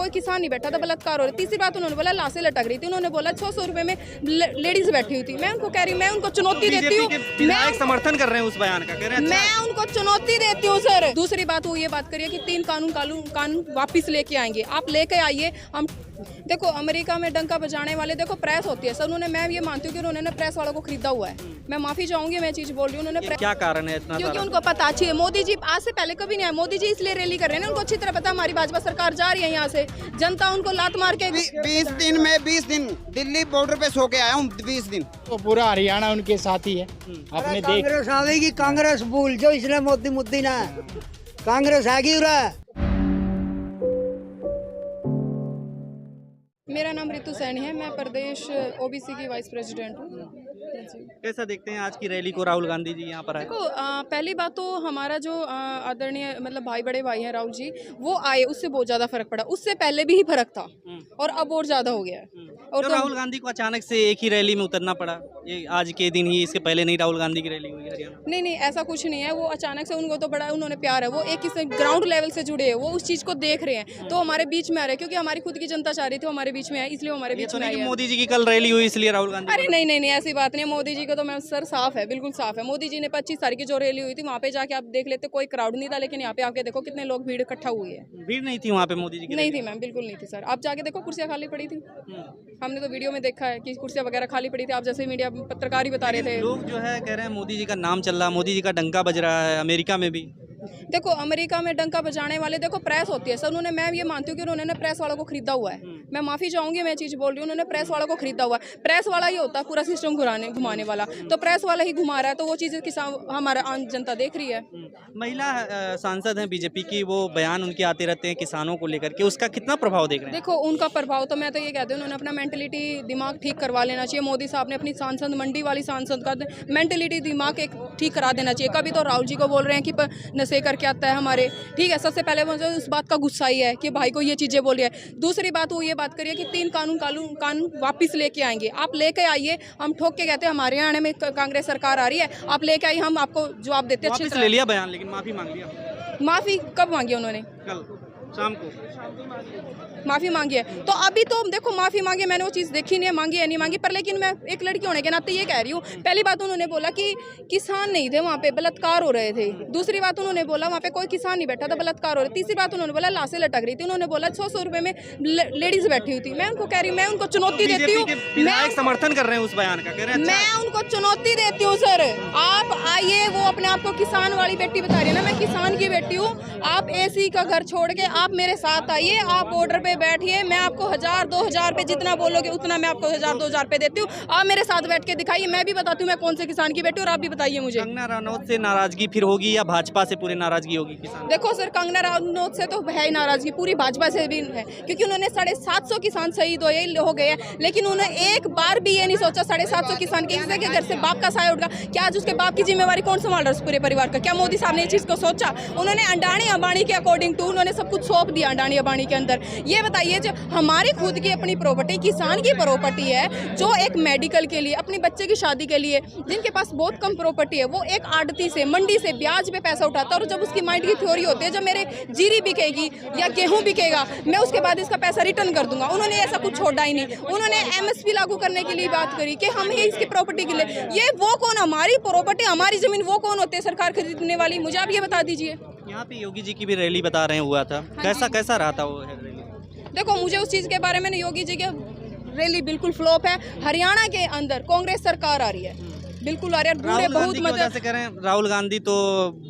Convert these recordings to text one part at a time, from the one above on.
कोई किसान नहीं बैठा था, बलात्कार हो रहा। तीसरी बात उन्होंने बोला लाशें लटक रही थी, उन्होंने बोला 600 रुपए में लेडीज बैठी हुई थी। मैं उनको कह रही हूँ, मैं उनको चुनौती देती हूँ, मैं समर्थन कर रहे हैं उस बयान का, कह रहे हैं मैं उनको चुनौती देती हूँ सर। दूसरी बात वो ये बात करिए कि 3 कानून वापिस लेके आएंगे, आप लेके आइए। हम देखो अमेरिका में डंका बजाने वाले देखो प्रेस होती है सर, उन्होंने, मैं ये मानती हूँ कि उन्होंने प्रेस वालों को खरीदा हुआ है। मैं माफी चाहूंगी, मैं चीज बोल रही हूँ, उन्होंने क्या कारण है इतना? क्योंकि उनको पता अच्छी है। मोदी जी आज से पहले कभी नहीं आए, मोदी जी इसलिए रैली कर रहे हैं ना, उनको अच्छी तरह पता हमारी भाजपा सरकार जा रही है यहाँ से, जनता उनको लात मार के 20 दिन दिल्ली बॉर्डर पे सो के आया हूँ। 20 दिन तो पूरा हरियाणा उनके साथ ही है। अपने देख कांग्रेस आवेगी, कांग्रेस भूल जो, इसलिए मोदी मुद्दी ना कांग्रेस आएगी। मेरा नाम रितु सैनी है, मैं प्रदेश ओबीसी की वाइस प्रेसिडेंट हूँ। कैसा देखते हैं आज की रैली को? राहुल गांधी जी यहाँ पर आए। देखो पहली बात तो हमारा जो आदरणीय मतलब बड़े भाई हैं राहुल जी, वो आए, उससे बहुत ज़्यादा फर्क पड़ा। उससे पहले भी ही फर्क था और अब और ज़्यादा हो गया है। और तो राहुल गांधी को अचानक से एक ही रैली में उतरना पड़ा, ये आज के दिन ही, इसके पहले नहीं राहुल गांधी की रैली हुई हरियाणा? नहीं, ऐसा कुछ नहीं है। वो अचानक से, उनको तो बड़ा उन्होंने प्यार है, वो एक इससे ग्राउंड लेवल से जुड़े हैं, वो उस चीज़ को देख रहे हैं, तो हमारे बीच में आ रहे हैं। क्योंकि हमारी खुद की जनता चाह रही थी हमारे बीच में आए, इसलिए हमारे बीच में आए। मोदी जी की कल रैली हुई इसलिए राहुल गांधी? अरे नहीं, ऐसी बात नहीं है। मोदी जी को तो मैं सर साफ है, बिल्कुल साफ है। मोदी जी ने 25 तारीख की जो रैली हुई थी, वहाँ पे जाके आप देख लेते, कोई क्राउड नहीं था, लेकिन यहाँ पे आके देखो कितने लोग, भीड़ इकट्ठा हुई है। भीड़ नहीं थी वहाँ पे मोदी जी की? नहीं थी मैम, बिल्कुल नहीं थी सर। आप जाके देखो, कुर्सियाँ खाली पड़ी थी। हमने तो वीडियो में देखा है कि कुर्सियाँ वगैरह खाली पड़ी थी। आप जैसे मीडिया पत्रकार ही बता रहे थे। लोग जो है कह रहे हैं मोदी जी का नाम चल रहा, मोदी जी का डंका बज रहा है अमेरिका में भी। देखो अमेरिका में डंका बजाने वाले देखो प्रेस होती है सर, उन्होंने, मैं ये मानती हूँ कि उन्होंने प्रेस वालों को खरीदा हुआ है। मैं माफी चाहूंगी, मैं चीज बोल रही हूँ, उन्होंने प्रेस वालों को खरीदा हुआ है। प्रेस वाला ही होता है पूरा सिस्टम घुमाने वाला, तो प्रेस वाला ही घुमा रहा है, तो वो चीजें किसान, हमारा आम जनता देख रही है। महिला सांसद हैं बीजेपी की, वो बयान उनके आते रहते हैं किसानों को लेकर के, उसका कितना प्रभाव देख रहे हैं? देखो उनका प्रभाव तो मैं तो ये कहती हूँ, उन्होंने अपना मेंटलिटी दिमाग ठीक करवा लेना चाहिए। मोदी साहब ने अपनी सांसद, मंडी वाली सांसद का मेंटलिटी दिमाग एक ठीक करा देना चाहिए। कभी तो राहुल जी को बोल रहे हैं कि नशे करके आता है हमारे, ठीक है। सबसे पहले मुझे उस बात का गुस्सा ही है कि भाई को ये चीज़ें बोली है। दूसरी बात वो ये बात करिए कि 3 कानून वापस लेके आएंगे, आप लेके आइए। हम ठोक के कहते हैं हमारे हरियाणा में कांग्रेस सरकार आ रही है, आप लेके आइए, हम आपको जवाब देते हैं। वापस ले लिया बयान, लेकिन माफी मांग लिया। माफी कब मांगी उन्होंने? कल शाम को माफी मांगी है, तो अभी तो देखो माफी मांगी, मैंने वो चीज़ देखी नहीं है, मांगी है नहीं मांगी, पर लेकिन मैं एक लड़की होने के नाते ये कह रही हूँ। पहली बात उन्होंने बोला कि किसान नहीं थे वहाँ पे, बलात्कार हो रहे थे। दूसरी बात उन्होंने बोला वहाँ पे कोई किसान नहीं बैठा था, बलात्कार हो रहे। तीसरी बात उन्होंने बोला लाशें लटक रही थी, उन्होंने बोला 600 रुपए में लेडीज बैठी हुई थी। मैं उनको कह रही हूँ, मैं उनको चुनौती देती हूँ, मैं समर्थन कर रहे हैं उस बयान का, कह रहे हैं मैं उनको चुनौती देती हूँ सर। आप आइए, वो अपने आप को किसान वाली बेटी बता रही है ना, मैं किसान की बेटी हूँ। आप एसी का घर छोड़ के आप मेरे साथ आइए, आप बॉर्डर पे बैठिए, मैं आपको 1000-2000 रुपए जितना बोलोगे उतना मैं आपको 1000-2000 रुपए देती हूँ। आप मेरे साथ बैठ के दिखाइए, मैं भी बताती हूँ मैं कौन से किसान की बेटी हूँ, और आप भी बताइए मुझे। कंगना रनौत से नाराजगी फिर होगी या भाजपा से पूरी नाराजगी होगी किसान? देखो सर, कंगना रनौत से तो है ही नाराजगी, पूरी भाजपा से भी है, क्योंकि उन्होंने 750 किसान शहीद हो गए हैं, लेकिन उन्होंने एक बार भी ये नहीं सोचा 750 किसान के हिस्से के घर से बाप का साया उठा, क्या आज उसके बाप की जिम्मेवारी कौन संभाल रहा है पूरे परिवार का? क्या मोदी साहब ने इस चीज को सोचा? उन्होंने अंडानी अंबानी के अकॉर्डिंग टू उन्होंने सब कुछ सौंप दिया अंडानी अंबानी के अंदर। ये बताइए, जो हमारी खुद की अपनी प्रॉपर्टी, किसान की प्रॉपर्टी है, जो एक मेडिकल के लिए, अपने बच्चे की शादी के लिए, जिनके पास बहुत कम प्रॉपर्टी है, वो एक आड़ती से, मंडी से ब्याज पे पैसा उठाता है, और जब उसकी माइंड की थ्योरी होती है, जब मेरे जीरी बिकेगी या गेहूं बिकेगा, मैं उसके बाद इसका पैसा रिटर्न कर दूंगा। उन्होंने ऐसा कुछ छोड़ा ही नहीं। उन्होंने एमएसपी लागू करने के लिए बात करी कि हम ही इसकी प्रॉपर्टी के लिए, ये वो कौन, हमारी प्रॉपर्टी, हमारी जमीन, वो कौन होते हैं सरकार खरीदने वाली? मुझे आप ये बता दीजिए। यहाँ पे योगी जी की भी रैली बता रहे हैं हुआ था, कैसा रहा था वो रैली? देखो मुझे उस चीज़ के बारे में, योगी जी के रैली बिल्कुल फ्लॉप है। हरियाणा के अंदर कांग्रेस सरकार आ रही है, बिल्कुल आ रही है। बूढ़े बहुत मजा से करें, राहुल गांधी तो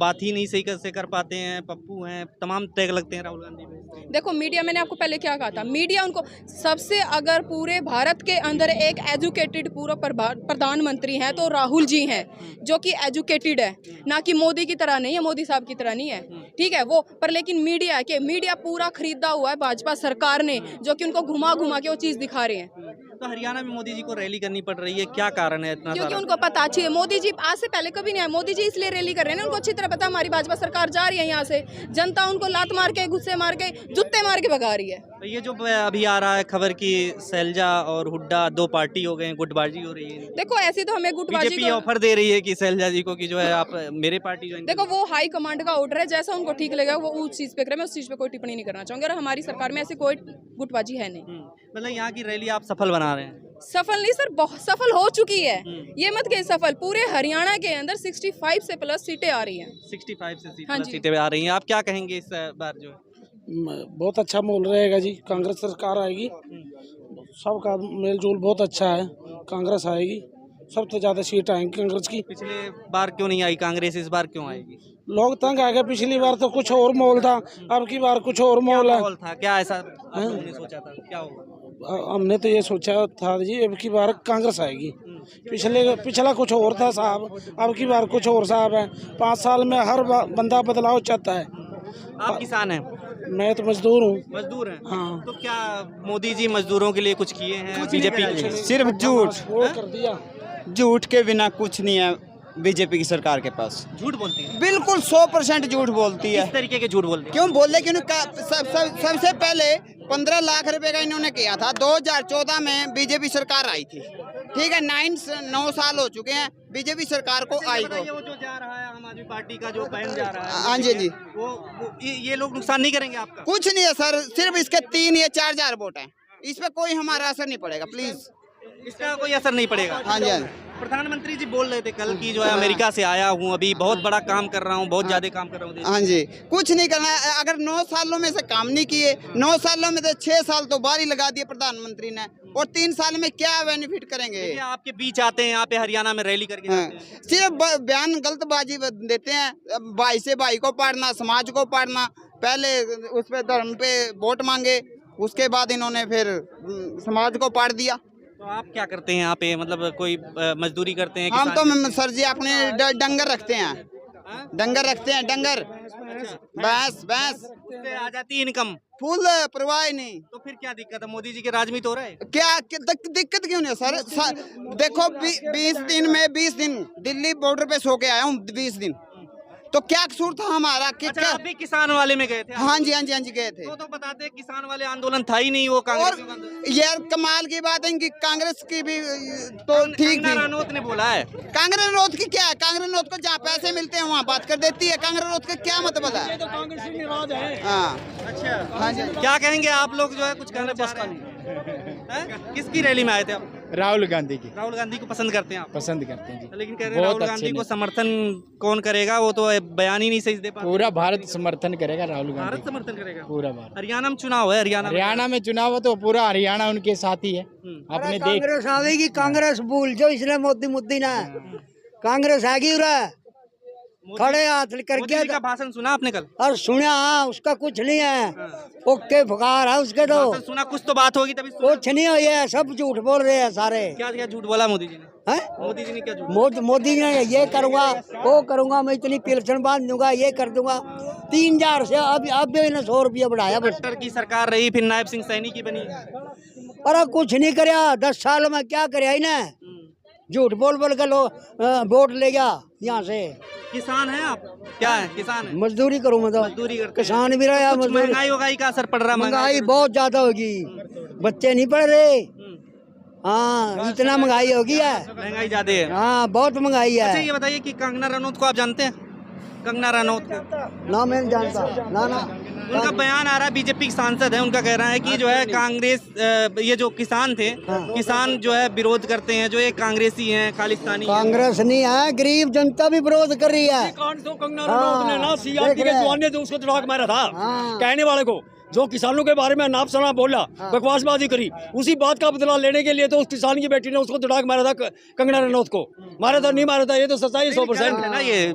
बात ही नहीं सही से कर पाते हैं, पप्पू हैं, तमाम टैग लगते हैं राहुल गांधी पे। देखो मीडिया, मैंने आपको पहले क्या कहा था, मीडिया उनको सबसे, अगर पूरे भारत के अंदर एक एजुकेटेड पूरा प्रधानमंत्री हैं तो राहुल जी हैं, जो कि एजुकेटेड है, ना कि मोदी की तरह नहीं है, मोदी साहब की तरह नहीं है, ठीक है वो। पर लेकिन मीडिया है कि मीडिया पूरा खरीदा हुआ है भाजपा सरकार ने, जो कि उनको घुमा के वो चीज़ दिखा रहे हैं। तो हरियाणा में मोदी जी को रैली करनी पड़ रही है, क्या कारण है इतना? क्योंकि उनको पता अच्छी है, मोदी जी आज से पहले कभी नहीं आए, मोदी जी इसलिए रैली कर रहे हैं ना, उनको अच्छी तरह पता हमारी भाजपा सरकार जा रही है यहाँ से, जनता उनको लात मार के, गुस्से मार के, जुत्ते मार के भगा रही है। तो ये जो अभी आ रहा है खबर की शैलजा और हुड्डा 2 पार्टी हो गए, गुटबाजी हो रही है। देखो ऐसी तो हमें गुटबाजी बीजेपी ऑफर दे रही है कि शैलजा जी को कि जो है आप मेरे पार्टी ज्वाइन। देखो वो हाई कमांड का ऑर्डर है, जैसा उनको ठीक लगेगा वो उस चीज़ पे करें, मैं उस चीज़ पे कोई टिप्पणी नहीं करना चाहूँगी। और हमारी सरकार में ऐसी कोई गुटबाजी है नहीं। मतलब यहाँ की रैली आप सफल बना रहे हैं? सफल नहीं सर, बहुत सफल हो चुकी है। ये मत कहिए सफल, पूरे हरियाणा के अंदर 65 से प्लस सीटें आ रही हैं। 65 से हाँ जी। सीटें आ रही हैं। आप क्या कहेंगे इस बार जो है? बहुत अच्छा माहौल रहेगा जी। कांग्रेस सरकार आएगी, सबका मेल जोल बहुत अच्छा है। कांग्रेस आएगी, सबसे ज़्यादा सीट आएंगी कांग्रेस की। पिछले बार क्यों नहीं आई कांग्रेस, इस बार क्यों आएगी? लोग तंग आ गए, पिछली बार तो कुछ और माहौल था, अब की बार कुछ और माहौल है। माहौल था क्या ऐसा आप लोगों ने सोचा था, क्या होगा? हमने तो ये सोचा था जी अब की बार कांग्रेस आएगी। पिछला कुछ और था साहब, अब की बार कुछ और साहब है। 5 साल में हर बंदा बदलाव चाहता है। आप किसान हैं? मैं तो मजदूर हूँ। मजदूर हैं? हाँ। तो क्या मोदी जी मजदूरों के लिए कुछ किए हैं बीजेपी के लिए? सिर्फ झूठ, वो कर दिया। झूठ के बिना कुछ नहीं है बीजेपी की सरकार के पास। झूठ बोलती है? बिल्कुल 100% झूठ बोलती है। किस तरीके के झूठ बोलती है? क्यों बोले? क्यों सबसे पहले 15 लाख रुपए का इन्होंने किया था। 2014 में बीजेपी सरकार आई थी, ठीक है। 9 साल हो चुके हैं बीजेपी सरकार को आई को। वो जो जा रहा है आम आदमी पार्टी का जो बहन जा रहा है, हाँ जी, वो ये लोग नुकसान नहीं करेंगे आपका? कुछ नहीं है सर, सिर्फ इसके 3 या 4 हजार वोट हैं। इस पे कोई हमारा असर नहीं पड़ेगा, प्लीज। इसका कोई असर नहीं पड़ेगा? हाँ जी, हाँ जी। प्रधानमंत्री जी बोल रहे थे कल की जो है अमेरिका से आया हूँ, अभी बहुत बड़ा काम कर रहा हूँ, बहुत ज्यादा काम कर रहा हूँ। हाँ जी, कुछ नहीं करना है। अगर 9 सालों में से काम नहीं किए, 9 सालों में से 6 साल तो बारी लगा दिए प्रधानमंत्री ने, और 3 साल में क्या बेनिफिट करेंगे? आपके बीच आते हैं यहाँ पे हरियाणा में रैली करके जाते हैं। सिर्फ बयान गलतबाजी देते हैं। भाई से भाई को पाड़ना, समाज को पाड़ना। पहले उस पे धर्म पे वोट मांगे, उसके बाद इन्होंने फिर समाज को पाड़ दिया। तो आप क्या करते हैं यहाँ पे, मतलब कोई मजदूरी करते हैं? हम तो सर जी अपने डंगर रखते हैं, डंगर रखते हैं, डंगर, भैंस उससे आ जाती है इनकम, फुल परवाह नहीं। तो फिर क्या दिक्कत है? मोदी जी के राज में तो हो रहा है। क्या दिक्कत क्यों नहीं है सर? देखो 20 दिन दिल्ली बॉर्डर पे सो के आया हूँ, 20 दिन। तो क्या कसूर था हमारा? अच्छा, आप भी किसान वाले में गए थे? हाँ जी, हाँ जी, हाँ जी, गए थे। तो बताते हैं किसान वाले आंदोलन था ही नहीं, वो कांग्रेस और यार कमाल की बात है कि कांग्रेस की भी तो ठीक थी। रानौत ने बोला है। कांग्रेस रनौत की क्या है? कांग्रेस रनौत को जहाँ पैसे मिलते हैं वहाँ बात कर देती है। कांग्रेस रनौत का क्या मतलब है? तो कांग्रेस ही नाराज है। हाँ, अच्छा, हाँ जी। क्या कहेंगे आप लोग जो है, कुछ कहना चाह रहे हैं? किसकी रैली में आए थे आप? राहुल गांधी की राहुल गांधी को पसंद करते हैं आप? पसंद करते हैं जी। लेकिन कह रहे हैं राहुल गांधी को समर्थन कौन करेगा, वो तो बयान ही नहीं सही दे पा। पूरा भारत समर्थन करेगा राहुल गांधी। भारत समर्थन करेगा पूरा भारत। हरियाणा में चुनाव है, हरियाणा में चुनाव है तो पूरा हरियाणा उनके साथ ही है। आपने देख, कांग्रेस आवेगी, कांग्रेस भूल जो, इसलिए मोदी ना कांग्रेस आएगी। खड़े हाथ मोदी जी करके का भाषण सुना आपने कल? और सुना, उसका कुछ नहीं है। ओके फुकार है उसके तो, भाषण सुना, कुछ तो बात होगी तभी सुना। कुछ नहीं हो, ये सब झूठ बोल रहे हैं सारे। क्या क्या झूठ बोला मोदी जी ने? हैं? मोदी जी ने क्या झूठ? मोदी ने ये करूंगा, वो करूंगा, मैं इतनी पेंशन बांध दूंगा, ये कर दूंगा। 3000 से अब भी 100 रुपया बढ़ाया बस। खट्टर की सरकार रही, फिर नायब सिंह सैनी की बनी। अरे कुछ नहीं कराया, 10 सालों में क्या कराया ना? झूठ बोल बोल के लोग वोट ले गया यहाँ से। किसान हैं आप? क्या है? किसान है? मजदूरी करूँ मैं तो, मजदूरी करते हैं। किसान भी रहा। कुछ महंगाई का असर पड़ रहा है? महंगाई बहुत ज्यादा होगी, बच्चे नहीं पढ़ रहे। हाँ, इतना महंगाई होगी है। महंगाई ज्यादा है। हाँ, बहुत महंगाई अच्छा, है। ये बताइए कि कंगना रनौत को आप जानते हैं? कंगना रनौत को ना मैं नहीं जानता, ना उनका बयान आ रहा है, बीजेपी के सांसद है, उनका कह रहा है कि जो है कांग्रेस, ये जो किसान थे, किसान जो है विरोध करते हैं, जो ये कांग्रेसी हैं, खालिस्तानी हैं। कांग्रेस नहीं है, गरीब जनता भी विरोध कर रही है। कंगना रनौत ने ना सीआरपी के जवान ने जो उसको तड़ाक मारा था, कहने वाले को, जो किसानों के बारे में नाप सना बोला, बकवासबाजी करी, उसी बात का बदला लेने के लिए तो उस किसान की बेटी ने उसको तड़ाक मारा था। कंगना रनौत को मारा था, नहीं मारा था, ये तो सच्चाई 100% है ना। ये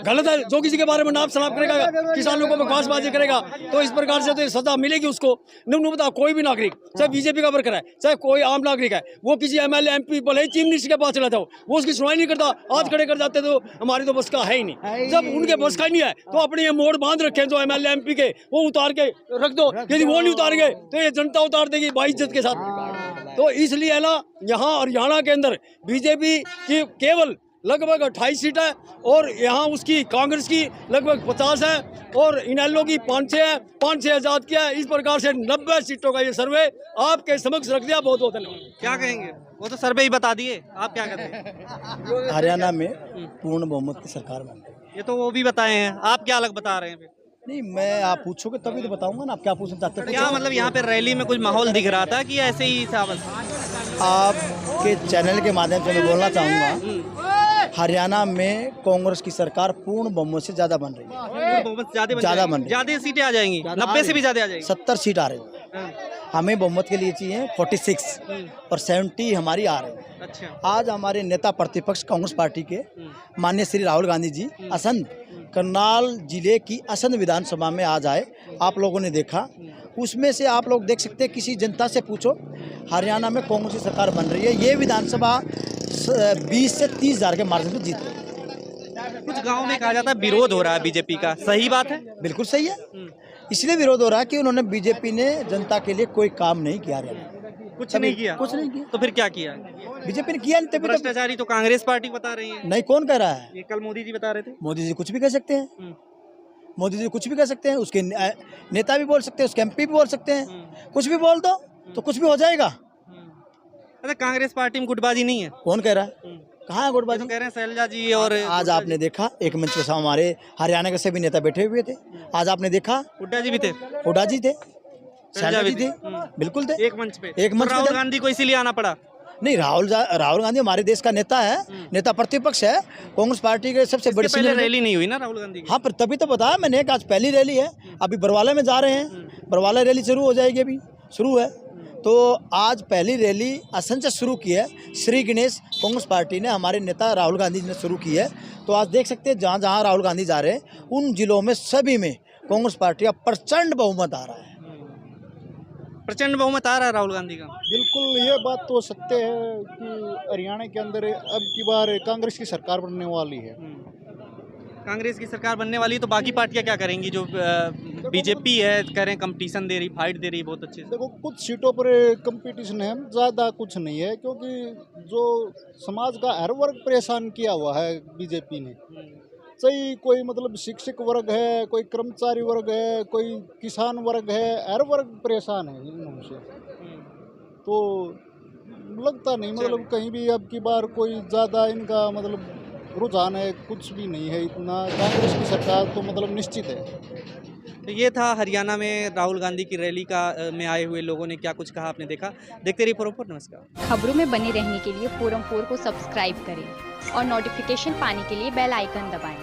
गलत है। जो किसी के बारे में नाप सनाप करेगा, किसानों को बकवासबाजी करेगा, तो इस प्रकार से तो सजा मिलेगी उसको। नहीं बता, कोई भी नागरिक, चाहे बीजेपी का वर्कर है, चाहे कोई आम नागरिक है, वो किसी एमएलए एमपी भले ही चीफ मिनिस्टर के पास चला था, वो उसकी सुनवाई नहीं करता। आज खड़े कर जाते तो हमारी तो बस का है ही नहीं। जब उनके बस का ही नहीं है तो अपने ये मोड़ बांध रखे जो एमएलए एमपी के, वो उतार के रख दो। यदि वो नहीं उतार गए तो ये जनता उतार देगी बाइज्जत के साथ। तो इसलिए है ना, यहाँ हरियाणा के अंदर बीजेपी की केवल लगभग 28 सीट है, और यहाँ उसकी कांग्रेस की लगभग 50 है, और इनेलो की 5-6 है, 5-6 आजाद किया है। इस प्रकार से 90 सीटों का ये सर्वे आपके समक्ष रख दिया। बहुत बहुत धन्यवाद। क्या कहेंगे? वो तो सर्वे ही बता दिए, आप क्या कहते हैं? हरियाणा में पूर्ण बहुमत की सरकार बन रही है। ये तो वो भी बताए हैं, आप क्या अलग बता रहे हैं फिर? नहीं, मैं आप पूछोगे तभी तो बताऊंगा ना। आप क्या पूछना चाहते थे? क्या मतलब यहाँ पे रैली में कुछ माहौल दिख रहा था कि ऐसे ही था बस? आपके चैनल के माध्यम से मैं बोलना चाहूँगा, हरियाणा में कांग्रेस की सरकार पूर्ण बहुमत से ज़्यादा बन रही है। बहुमत ज्यादा बन रही है। ज्यादा सीटें आ जाएंगी, 90 से भी ज्यादा आ जाएगी। 70 सीट आ रही है। हाँ, हमें बहुमत के लिए चाहिए 46 और 70 हमारी आ रही है। अच्छा। आज हमारे नेता प्रतिपक्ष कांग्रेस पार्टी के माननीय श्री राहुल गांधी जी असंध करनाल जिले की असंध विधानसभा में आज आए। आप लोगों ने देखा, उसमें से आप लोग देख सकते हैं, किसी जनता से पूछो, हरियाणा में कांग्रेस की सरकार बन रही है। ये विधानसभा 20 से 30 हज़ार के मार्जिन में जीत रही है। कुछ गांव में कहा जाता है विरोध हो रहा है बीजेपी का, सही बात है? बिल्कुल सही है। इसलिए विरोध हो रहा है कि उन्होंने बीजेपी ने जनता के लिए कोई काम नहीं किया हरियाणा में। कुछ नहीं किया। कुछ नहीं किया। तो फिर क्या किया? बीजेपी ने किया नहीं, तभी तो भ्रष्टाचारी तो कांग्रेस पार्टी बता रही है। नहीं, कौन कह रहा है? ये कल मोदी जी बता रहे थे। मोदी जी कुछ भी कह सकते हैं। मोदी जी कुछ भी कह सकते हैं, उसके नेता भी बोल सकते हैं, उसके एमपी भी बोल सकते हैं। कुछ भी बोल दो तो कुछ भी हो जाएगा। अरे कांग्रेस पार्टी में गुटबाजी नहीं है। कौन कह रहा है? कहाँ है गुटबाजी? तो कह रहे हैं शैलजा जी और आज आपने देखा एक मंच पे हमारे हरियाणा के सभी नेता बैठे हुए थे। आज आपने देखा हुड्डा जी भी थे, हुड्डा जी थे, शैलजा जी थे, बिल्कुल थे। एक मंच पे। एक मंच पे राहुल थे। गांधी को इसीलिए आना पड़ा। नहीं, राहुल गांधी हमारे देश का नेता है, नेता प्रतिपक्ष है, कांग्रेस पार्टी के सबसे बड़ी पहले सीनियर। रैली नहीं हुई ना राहुल गांधी की? हाँ, पर तभी तो बताया मैंने कि आज पहली रैली है। अभी बरवाला में जा रहे हैं, बरवाला रैली शुरू हो जाएगी, अभी शुरू है। तो आज पहली रैली असंध से शुरू की है। श्री गणेश कांग्रेस पार्टी ने, हमारे नेता राहुल गांधी जी ने शुरू की है। तो आज देख सकते हैं जहाँ जहाँ राहुल गांधी जा रहे हैं उन जिलों में सभी में कांग्रेस पार्टी का प्रचंड बहुमत आ रहा है। प्रचंड बहुमत आ रहा है राहुल गांधी का। बिल्कुल, ये बात तो सत्य है कि हरियाणा के अंदर अब की बार कांग्रेस की सरकार बनने वाली है। कांग्रेस की सरकार बनने वाली है, तो बाकी पार्टियां क्या करेंगी? जो बीजेपी है, कह रहे हैं कंपटीशन दे रही, फाइट दे रही बहुत अच्छे से। देखो, कुछ सीटों पर कंपटीशन है, ज़्यादा कुछ नहीं है, क्योंकि जो समाज का हर वर्ग परेशान किया हुआ है बीजेपी ने। चाहे कोई मतलब शिक्षक वर्ग है, कोई कर्मचारी वर्ग है, कोई किसान वर्ग है, हर वर्ग परेशान है इनसे। तो लगता नहीं मतलब कहीं भी अब की बार कोई ज़्यादा इनका मतलब रुझान है, कुछ भी नहीं है इतना। कांग्रेस की सरकार तो मतलब निश्चित है। तो ये था हरियाणा में राहुल गांधी की रैली का में आए हुए लोगों ने क्या कुछ कहा, आपने देखा। देखते रहिए फोरम 4। नमस्कार। खबरों में बने रहने के लिए फोरम 4 को सब्सक्राइब करें और नोटिफिकेशन पाने के लिए बेल आइकन दबाएं।